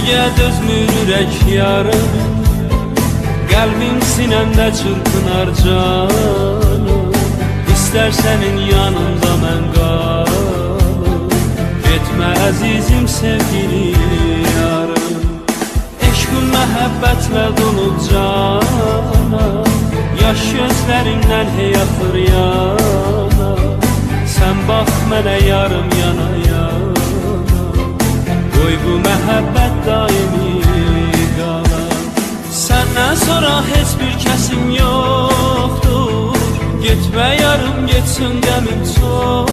Sevgiyə dözmür ürək yarım, qəlbim sinəmdə çırpınar canım. İstər sənin yanında mən qalım, getmə əzizim sevgili yarım. Eşqin məhəbbətlə dolub cana, yaş gözlərindən hey axır yana. Sən bax mənə yarım yana yana, qoy bu məhəbbət daimi qala. Səndən sonra heç bir kəsim yoxdur, getmə yarım getsin qəmim çox.